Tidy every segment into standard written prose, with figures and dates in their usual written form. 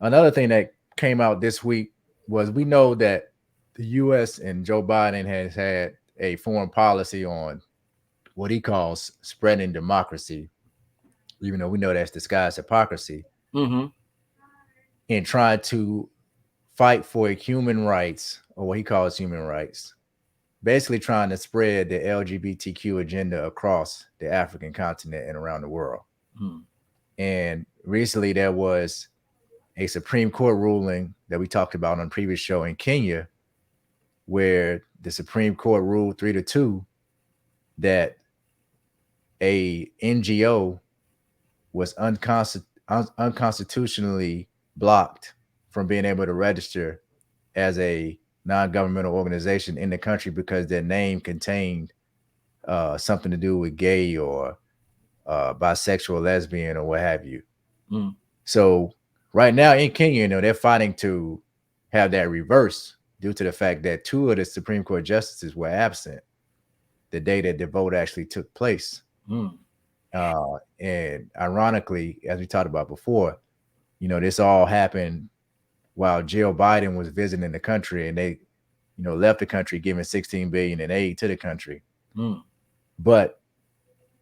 Another thing that came out this week was we know that the U.S. and Joe Biden has had a foreign policy on what he calls spreading democracy, even though we know that's disguised hypocrisy, Mm-hmm. in trying to fight for human rights or what he calls human rights, basically trying to spread the LGBTQ agenda across the African continent and around the world. Mm. And recently there was a Supreme Court ruling that we talked about on a previous show in Kenya, where the Supreme Court ruled 3-2 that a NGO was unconstitutionally blocked from being able to register as a non-governmental organization in the country because their name contained something to do with gay or bisexual, lesbian, or what have you. Mm. So right now in Kenya, they're fighting to have that reverse due to the fact that two of the Supreme Court justices were absent the day that the vote actually took place. Mm. And ironically, as we talked about before, this all happened while Jill Biden was visiting the country, and they, left the country giving 16 billion in aid to the country. Mm. But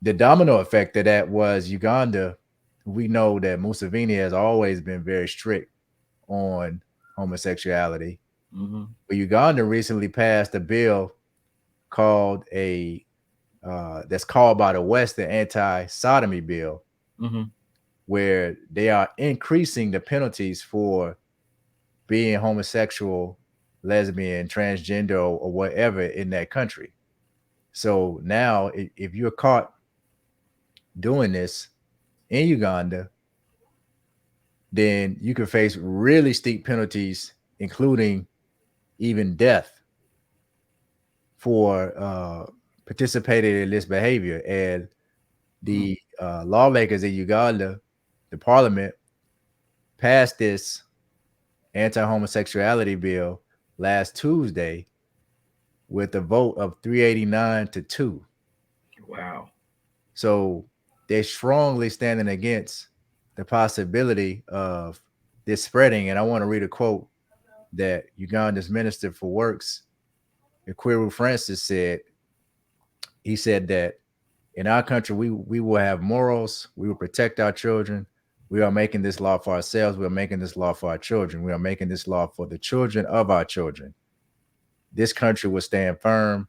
the domino effect of that was Uganda. We know that Museveni has always been very strict on homosexuality. Mm-hmm. But Uganda recently passed a bill called a that's called by the West the anti-sodomy bill, Mm-hmm. where they are increasing the penalties for being homosexual, lesbian, transgender, or whatever in that country. So now, if you're caught doing this in Uganda, then you can face really steep penalties, including even death for participating in this behavior. And Mm. the lawmakers in Uganda, the parliament, passed this anti-homosexuality bill last Tuesday with a vote of 389-2. Wow. So they're strongly standing against the possibility of this spreading. And I want to read a quote that Uganda's Minister for Works, Ikwiru Francis, said. He said that in our country, we will have morals. We will protect our children. We are making this law for ourselves. We are making this law for our children. We are making this law for the children of our children. This country will stand firm.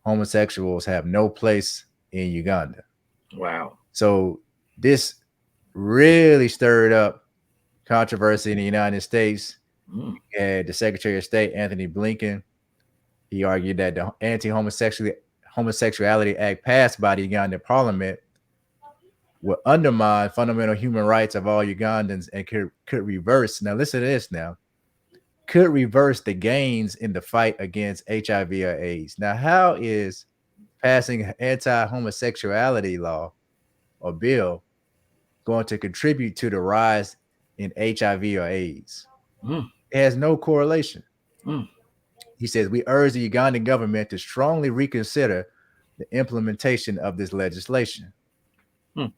Homosexuals have no place in Uganda. Wow. So this really stirred up controversy in the United States. Mm. And the Secretary of State, Anthony Blinken, he argued that the Homosexuality Act passed by the Ugandan parliament would undermine fundamental human rights of all Ugandans and could reverse. Now, listen to this now. Could reverse the gains in the fight against HIV or AIDS. Now, how is passing anti-homosexuality law or bill going to contribute to the rise in HIV or AIDS? Mm. It has no correlation. Mm. He says, we urge the Ugandan government to strongly reconsider the implementation of this legislation. Mm.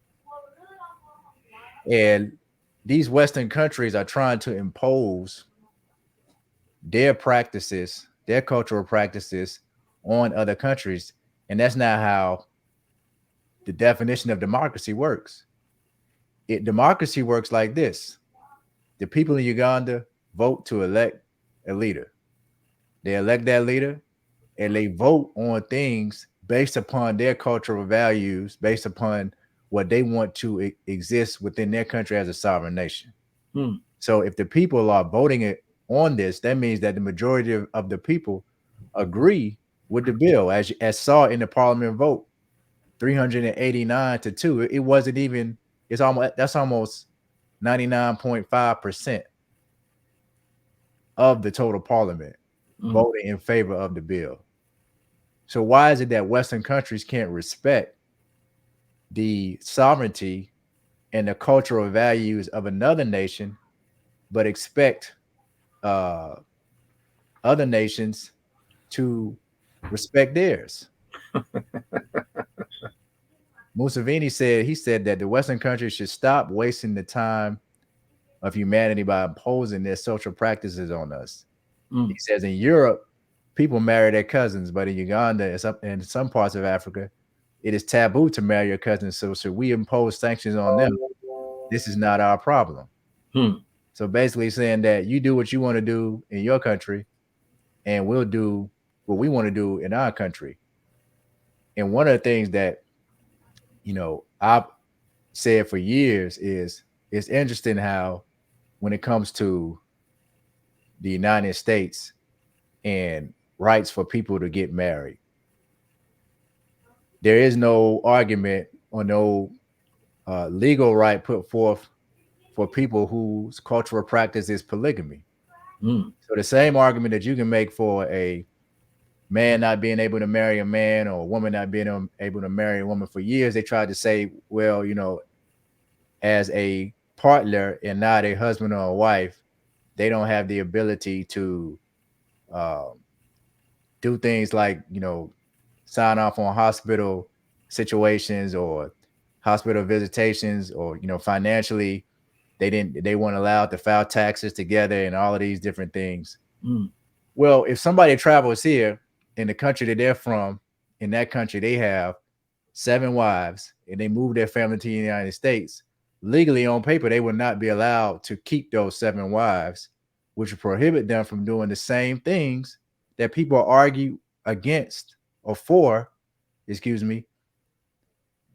And these Western countries are trying to impose their practices, their cultural practices on other countries. And that's not how the definition of democracy works. Democracy works like this: the people in Uganda vote to elect a leader. They elect that leader and they vote on things based upon their cultural values, based upon what they want to exist within their country as a sovereign nation. Mm. So if the people are voting it on this, that means that the majority of the people agree with the bill, as saw in the parliament vote, 389-2. It wasn't even. It's almost 99.5% of the total parliament Mm. voting in favor of the bill. So why is it that Western countries can't respect the sovereignty and the cultural values of another nation, but expect uh, other nations to respect theirs? Museveni said that the Western countries should stop wasting the time of humanity by imposing their social practices on us. He mm, says in Europe, people marry their cousins, but in Uganda and some parts of Africa, it is taboo to marry your cousins. So should we impose sanctions on them? This is not our problem. hmm, So basically saying that you do what you want to do in your country and we'll do what we want to do in our country. And one of the things that, I've said for years is it's interesting how when it comes to the United States and rights for people to get married, there is no argument or no legal right put forth for people whose cultural practice is polygamy. mm, So the same argument that you can make for a man not being able to marry a man or a woman not being able to marry a woman for years, they tried to say, well, as a partner and not a husband or a wife, they don't have the ability to um, do things like sign off on hospital situations or hospital visitations, or financially they weren't allowed to file taxes together and all of these different things. mm, Well, if somebody travels here in the country that they're from, in that country they have 7 wives and they move their family to the United States, legally on paper they would not be allowed to keep those 7 wives, which would prohibit them from doing the same things that people argue against or for, excuse me,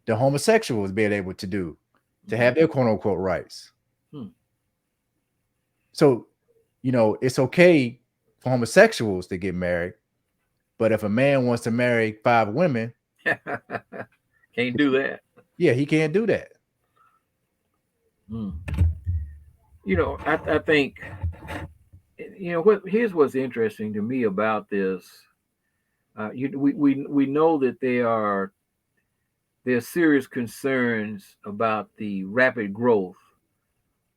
the homosexuals being able to do, to mm, have their quote unquote rights. hmm. So, it's okay for homosexuals to get married, but if a man wants to marry 5 women, Can't do that. yeah, he can't do that. Mm. I think what here's what's interesting to me about this. We know that there are serious concerns about the rapid growth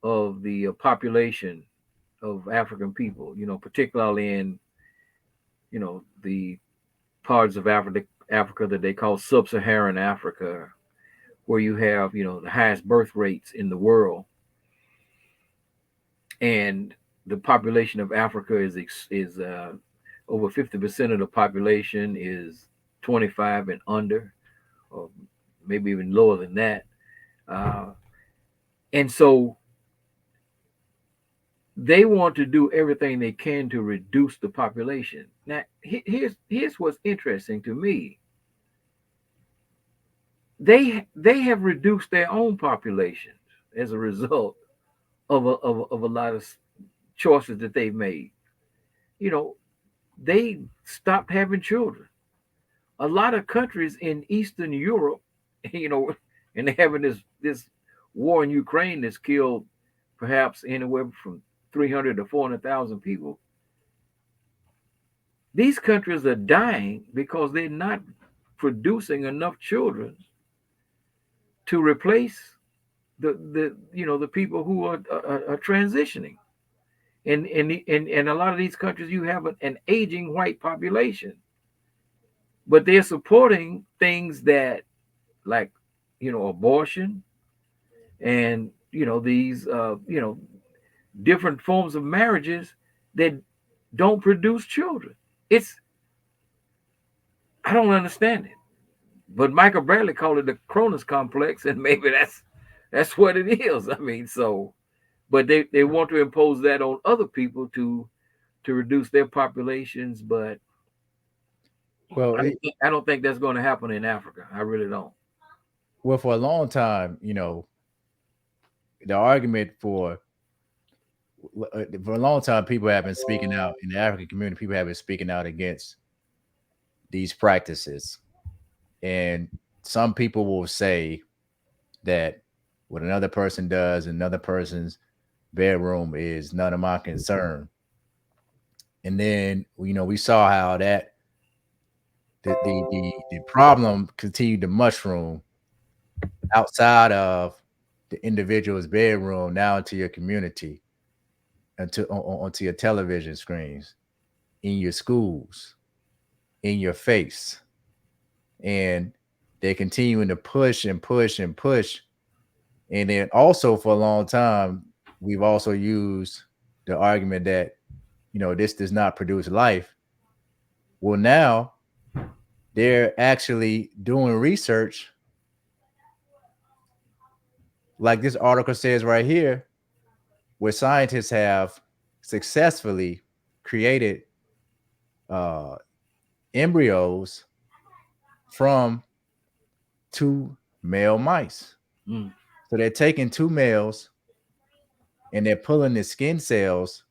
of the population of African people. Particularly in the parts of Africa that they call sub-Saharan Africa, where you have the highest birth rates in the world, and the population of Africa is over 50% of the population is 25 and under, or maybe even lower than that. Uh, and so they want to do everything they can to reduce the population. Now, here's what's interesting to me. They have reduced their own populations as a result of a lot of choices that they've made. You know, they stopped having children. A lot of countries in Eastern Europe, you know, and they're having this war in Ukraine that's killed perhaps anywhere from 300 to 400,000 people. These countries are dying because they're not producing enough children to replace the people who are transitioning. And a lot of these countries, you have an aging white population, but they're supporting things that, like, abortion, and these different forms of marriages that don't produce children. It's I don't understand it. But Michael Bradley called it the Cronus complex, and maybe that's what it is. I mean, but they want to impose that on other people to reduce their populations, but Well, I don't think that's going to happen in Africa. I really don't. for a long time, the argument for a long time, people have been speaking out in the African community. People have been speaking out against these practices, and some people will say that what another person does in another person's bedroom is none of my concern. And then we saw how that the problem continued to mushroom outside of the individual's bedroom, now into your community, onto your television screens, in your schools, in your face. And they're continuing to push and push and push. And then also for a long time, we've also used the argument that, this does not produce life. Well, now they're actually doing research, like this article says right here, where scientists have successfully created uh, embryos from two male mice. Mm. So they're taking two males and they're pulling the skin cells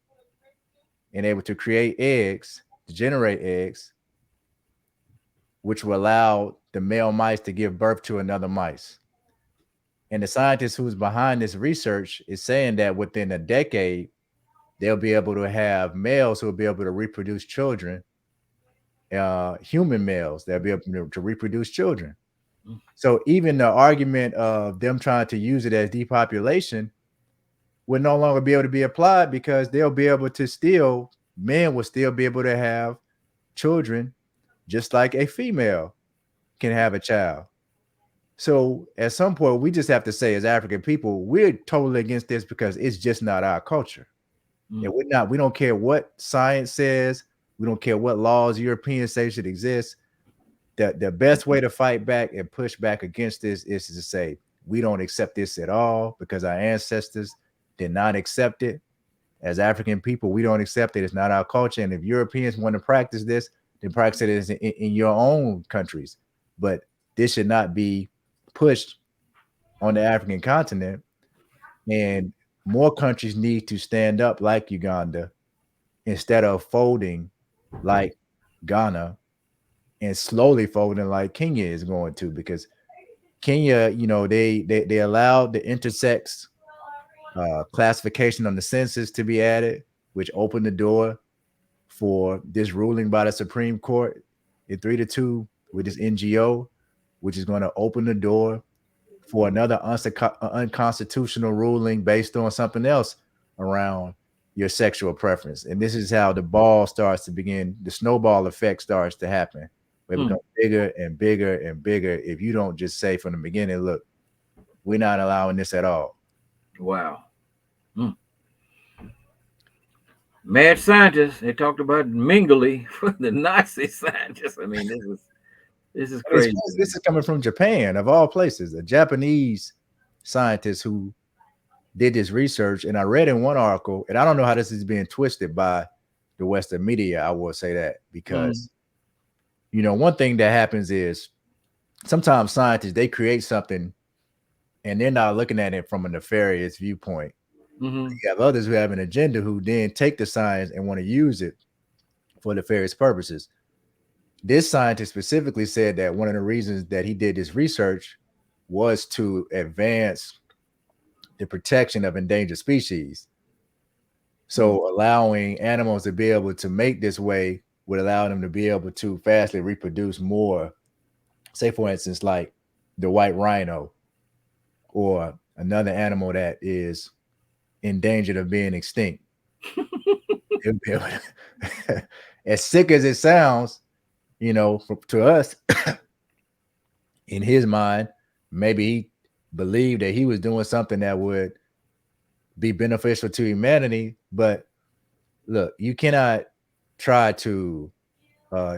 and able to create eggs, to generate eggs, which will allow the male mice to give birth to another mice. And the scientist who's behind this research is saying that within a decade, they'll be able to have males who will be able to reproduce children, human males that'll be able to reproduce children. Mm. So even the argument of them trying to use it as depopulation would no longer be able to be applied, because they'll be able to still, men will still be able to have children just like a female can have a child. So at some point, we just have to say, as African people, we're totally against this because it's just not our culture. Mm. And we don't care what science says, we don't care what laws Europeans say should exist. The best way to fight back and push back against this is to say, we don't accept this at all because our ancestors did not accept it. As African people, we don't accept it. It's not our culture. And if Europeans want to practice this, then practice it in your own countries. But this should not be pushed on the African continent. And more countries need to stand up like Uganda instead of folding like Ghana and slowly folding like Kenya is going to, because Kenya, they allowed the intersex classification on the census to be added, which opened the door for this ruling by the Supreme Court in 3-2 with this NGO, which is going to open the door for another unconstitutional ruling based on something else around your sexual preference. And this is how the ball starts to begin, the snowball effect starts to happen. It Mm. becomes bigger and bigger and bigger if you don't just say from the beginning, look, we're not allowing this at all. Wow. Mm. Mad scientists. They talked about Mengele for the Nazi scientists. I mean, this is And it's crazy. funny, this is coming from Japan, of all places, a Japanese scientist who did this research. And I read in one article, and I don't know how this is being twisted by the Western media, I will say that, Mm. because one thing that happens is sometimes scientists, they create something and they're not looking at it from a nefarious viewpoint. Mm-hmm. You have others who have an agenda who then take the science and want to use it for nefarious purposes. This scientist specifically said that one of the reasons that he did this research was to advance the protection of endangered species. Mm. So allowing animals to be able to mate this way would allow them to be able to fastly reproduce more. Say, for instance, like the white rhino or another animal that is endangered of being extinct. As sick as it sounds, to us, in his mind, maybe he believed that he was doing something that would be beneficial to humanity. But look, you cannot try to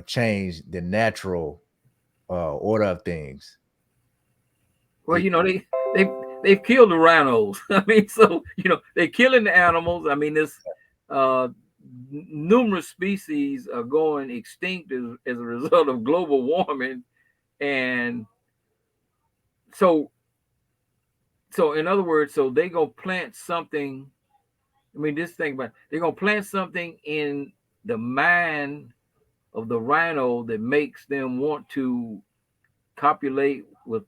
change the natural order of things. Well, they they've killed the rhinos. I mean, so they're killing the animals. I mean, this uh, numerous species are going extinct as a result of global warming, and so in other words, so they gonna plant something. I mean, just think about it. They're gonna plant something in the mind of the rhino that makes them want to copulate with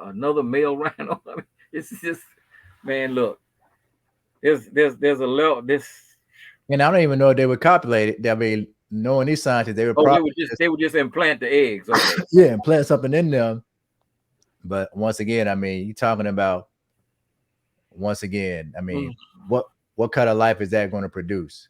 another male rhino. I mean, it's just, man, look, there's a level. This And I don't even know if they would copulate it. I mean, knowing these scientists, they would oh, probably they would just implant the eggs. Okay. yeah, and plant something in them. But once again, I mean, you're talking about, once again, I mean, Mm. what kind of life is that going to produce?